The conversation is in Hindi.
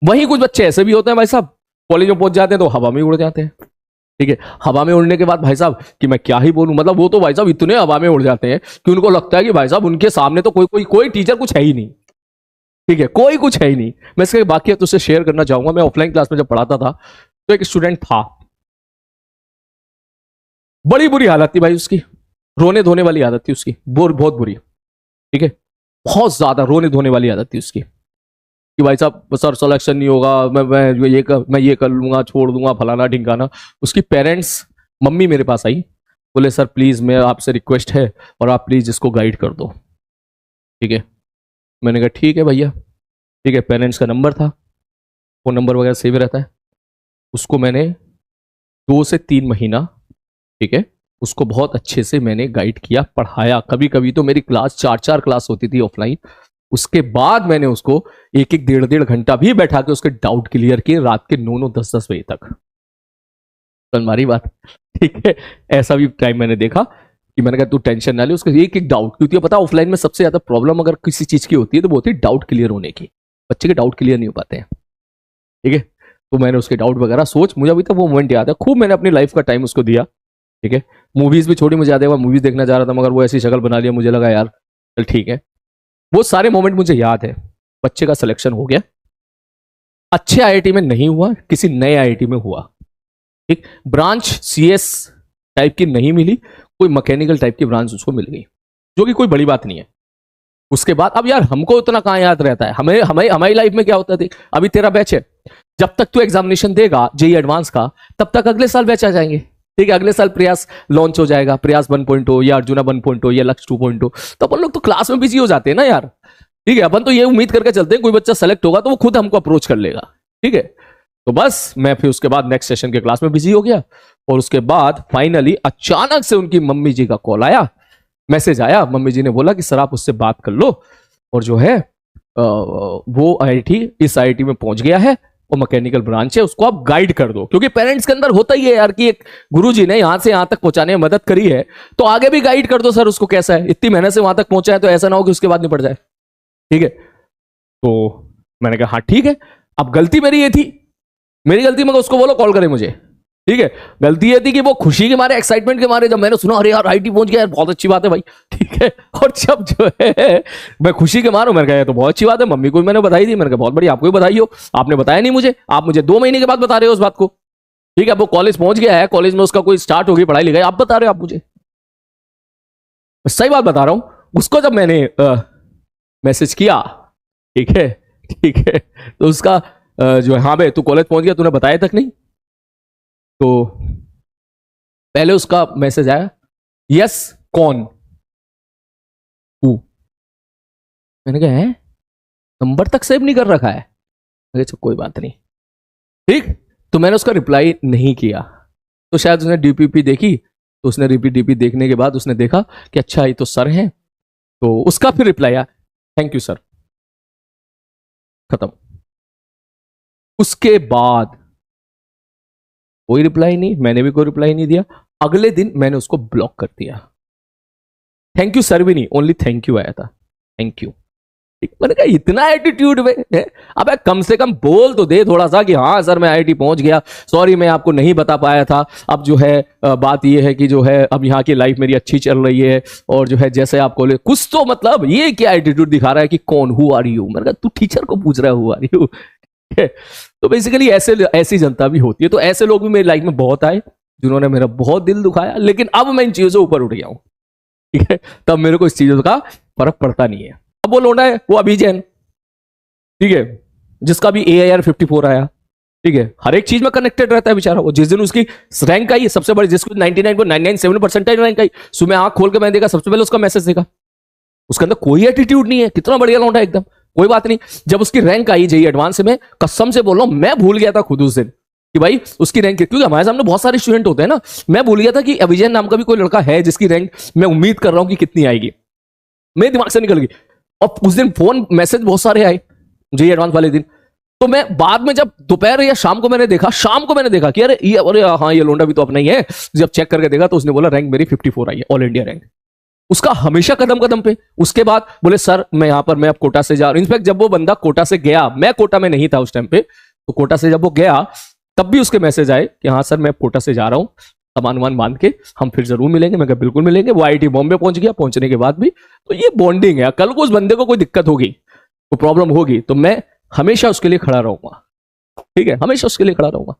वहीं कुछ बच्चे ऐसे भी होते हैं भाई साहब, कॉलेज में पहुंच जाते हैं तो हवा में उड़ जाते हैं। ठीक है, हवा में उड़ने के बाद भाई साहब कि मैं क्या ही बोलूं, मतलब वो तो भाई साहब इतने हवा में उड़ जाते हैं कि उनको लगता है कि भाई साहब उनके सामने तो कोई कोई कोई टीचर कुछ है ही नहीं। ठीक है, कोई कुछ है ही नहीं। मैं इसके बाकी तुझसे शेयर करना चाहूंगा। मैं ऑफलाइन क्लास में जब पढ़ाता था तो एक स्टूडेंट था, बड़ी बुरी हालत थी भाई उसकी, रोने धोने वाली आदत थी उसकी, बहुत बुरी। ठीक है, बहुत ज्यादा रोने धोने वाली आदत थी उसकी कि भाई साहब सर सिलेक्शन नहीं होगा, मैं ये कर लूंगा, छोड़ दूंगा, फलाना ढिंकाना। उसकी पेरेंट्स, मम्मी मेरे पास आई, बोले सर प्लीज मैं आपसे रिक्वेस्ट है और आप प्लीज इसको गाइड कर दो। ठीक है, मैंने कहा ठीक है भैया। ठीक है, पेरेंट्स का नंबर था, फोन नंबर वगैरह सेव रहता है। उसको मैंने 2 से 3 महीना, ठीक है, उसको बहुत अच्छे से मैंने गाइड किया, पढ़ाया। कभी कभी तो मेरी क्लास 4 4 क्लास होती थी ऑफलाइन। उसके बाद मैंने उसको 1 1 1.5 1.5 घंटा भी बैठा के उसके डाउट क्लियर किए, रात के 9 9 10 10 बजे तक। हमारी बात, ठीक है, ऐसा भी टाइम मैंने देखा कि मैंने कहा तू टेंशन ना ले, उसका एक एक डाउट, क्योंकि पता ऑफलाइन में सबसे ज्यादा प्रॉब्लम अगर किसी चीज की होती है तो वो होती है डाउट क्लियर होने की। बच्चे के डाउट क्लियर नहीं हो पाते हैं। ठीक है, तो मैंने उसके डाउट वगैरह सोच, मुझे अभी तक वो मोमेंट याद है, खूब मैंने अपनी लाइफ का टाइम उसको दिया। ठीक है, मूवीज भी छोड़ी, मुझे याद है मूवीज देखना चाह रहा था मगर वो ऐसी शक्ल बना लिया, मुझे लगा यार चल ठीक है। वो सारे मोमेंट मुझे याद है। बच्चे का सिलेक्शन हो गया, अच्छे आईआईटी में नहीं हुआ, किसी नए आईआईटी में हुआ। ठीक, ब्रांच सीएस टाइप की नहीं मिली, कोई मैकेनिकल टाइप की ब्रांच उसको मिल गई, जो कि कोई बड़ी बात नहीं है। उसके बाद अब यार हमको उतना कहां याद रहता है, हमें हमें हमारी लाइफ में क्या होता है, अभी तेरा बैच है, जब तक तू एग्जामिनेशन देगा जेई एडवांस का, तब तक अगले साल बैच आ जाएंगे। ठीक है, अगले साल प्रयास लॉन्च हो जाएगा, प्रयास 1.0 या अर्जुना 1.0 या लक्ष्य 2.0। तो अपन लोग तो क्लास में बिजी हो जाते हैं ना यार। ठीक है, अपन तो ये उम्मीद करके चलते हैं कोई बच्चा सेलेक्ट होगा तो वो खुद हमको अप्रोच कर लेगा। ठीक है, तो बस मैं फिर उसके बाद नेक्स्ट सेशन के क्लास में बिजी हो गया। और उसके बाद फाइनली अचानक से उनकी मम्मी जी का कॉल आया, मैसेज आया। मम्मी जी ने बोला कि सर आप उससे बात कर लो, और जो है वो आईआईटी, इस आईआईटी में पहुंच गया है और मैकेनिकल ब्रांच है, उसको आप गाइड कर दो। क्योंकि पेरेंट्स के अंदर होता ही है यार कि एक गुरुजी ने यहां से यहां तक पहुंचाने में मदद करी है तो आगे भी गाइड कर दो सर उसको, कैसा है, इतनी मेहनत से वहां तक पहुंचा है तो ऐसा ना हो कि उसके बाद नहीं पड़ जाए। ठीक है, तो मैंने कहा हाँ ठीक है। अब गलती मेरी ये थी, मेरी गलती, मगर उसको बोलो कॉल करे मुझे। ठीक है, गलती ये थी कि वो खुशी के मारे, एक्साइटमेंट के मारे, जब मैंने सुना अरे यार आईटी पहुंच गया यार, बहुत अच्छी बात है भाई। ठीक है, और जब जो है मैं खुशी के मारू, मैंने कहा तो बहुत अच्छी बात है, मम्मी को मैंने बताई थी, मैंने कहा बहुत बड़ी, आपको भी बधाई हो, आपने बताया नहीं मुझे, आप मुझे 2 महीने के बाद बता रहे हो उस बात को। ठीक है, वो कॉलेज पहुंच गया है, कॉलेज में उसका कोई स्टार्ट होगी पढ़ाई लिखाई, आप बता रहे हो आप मुझे, सही बात बता रहा हूं। उसको जब मैंने मैसेज किया, ठीक है, ठीक है, तो उसका जो है, हाँ भाई तू कॉलेज पहुंच गया, तूने बताया तक नहीं। तो पहले उसका मैसेज आया, यस कौन हूं। मैंने कहा है नंबर तक सेव नहीं कर रखा है। अच्छा कोई बात नहीं, ठीक। तो मैंने उसका रिप्लाई नहीं किया, तो शायद उसने डीपीपी देखी, तो उसने डीपी देखने के बाद उसने देखा कि अच्छा ये तो सर हैं, तो उसका फिर रिप्लाई आया थैंक यू सर, खत्म। उसके बाद कोई रिप्लाई नहीं, मैंने भी कोई रिप्लाई नहीं दिया। अगले दिन मैंने उसको ब्लॉक कर दिया। थैंक यू सर भी नहीं, ओनली थैंक यू आया था, थैंक यू। मैंने कहा इतना एटीट्यूड में है, अब कम से कम बोल तो दे थोड़ा सा कि हाँ सर मैं आईआईटी पहुंच गया, सॉरी मैं आपको नहीं बता पाया था। अब जो है बात ये है कि जो है अब यहाँ की लाइफ मेरी अच्छी चल रही है, और जो है जैसे आपको कुछ तो, मतलब ये क्या एटीट्यूड दिखा रहा है कि कौन, हु आर यू। मैंने कहा तू टीचर को पूछ रहा है हु आर यू। तो बेसिकली ऐसी जनता भी होती है। तो ऐसे लोग भी मेरी लाइफ में बहुत आए जिन्होंने मेरा बहुत दिल दुखाया, लेकिन अब मैं इन चीजों से ऊपर उठ गया हूं। ठीक है, तब मेरे को इस चीजों का फर्क पड़ता नहीं है। अब वो लौंडा है, वो अभिजैन, ठीक है, जिसका भी AIR 54 आया, ठीक है, हर एक चीज में कनेक्टेड रहता है बेचारा। वो जिस दिन उसकी रैंक आई सबसे बड़ी, जिसको 99.997% रैंक आई, सुबह आंख खोल के मैंने देखा, सबसे पहले उसका मैसेज देखा, उसके अंदर कोई एटीट्यूड नहीं है, कितना बढ़िया लौंडा एकदम, कोई बात नहीं। जब उसकी रैंक आई जेईई एडवांस में, कसम से बोल रहा हूं मैं भूल गया था खुद उस दिन कि भाई उसकी रैंक, क्योंकि हमारे सामने बहुत सारे स्टूडेंट होते हैं ना, मैं भूल गया था कि अभिजैन नाम का भी कोई लड़का है जिसकी रैंक मैं उम्मीद कर रहा हूं कि कितनी आएगी, मेरे दिमाग से निकल गई। और उस दिन फोन मैसेज बहुत सारे आए जेईई एडवांस वाले दिन। तो मैं बाद में जब दोपहर या शाम को मैंने देखा, कि अरे हाँ ये लोंडा भी तो अपना ही है। जब चेक करके देखा तो उसने बोला रैंक मेरी 54 आई है, ऑल इंडिया रैंक। उसका हमेशा कदम कदम पे। उसके बाद बोले सर मैं यहां पर, मैं अब कोटा से जा रहा हूं। इनफैक्ट जब वो बंदा कोटा से गया, मैं कोटा में नहीं था उस टाइम पे, तो कोटा से जब वो गया तब भी उसके मैसेज आए कि हाँ सर मैं कोटा से जा रहा हूं, सामान वामान बांध के हम फिर जरूर मिलेंगे। मैं कहा बिल्कुल मिलेंगे। वो आईआईटी बॉम्बे पहुंच गया, पहुंचने के बाद भी। तो ये बॉन्डिंग है। कल को उस बंदे को कोई दिक्कत होगी, कोई प्रॉब्लम होगी, तो मैं हमेशा उसके लिए खड़ा रहूंगा। ठीक है, हमेशा उसके लिए खड़ा रहूंगा।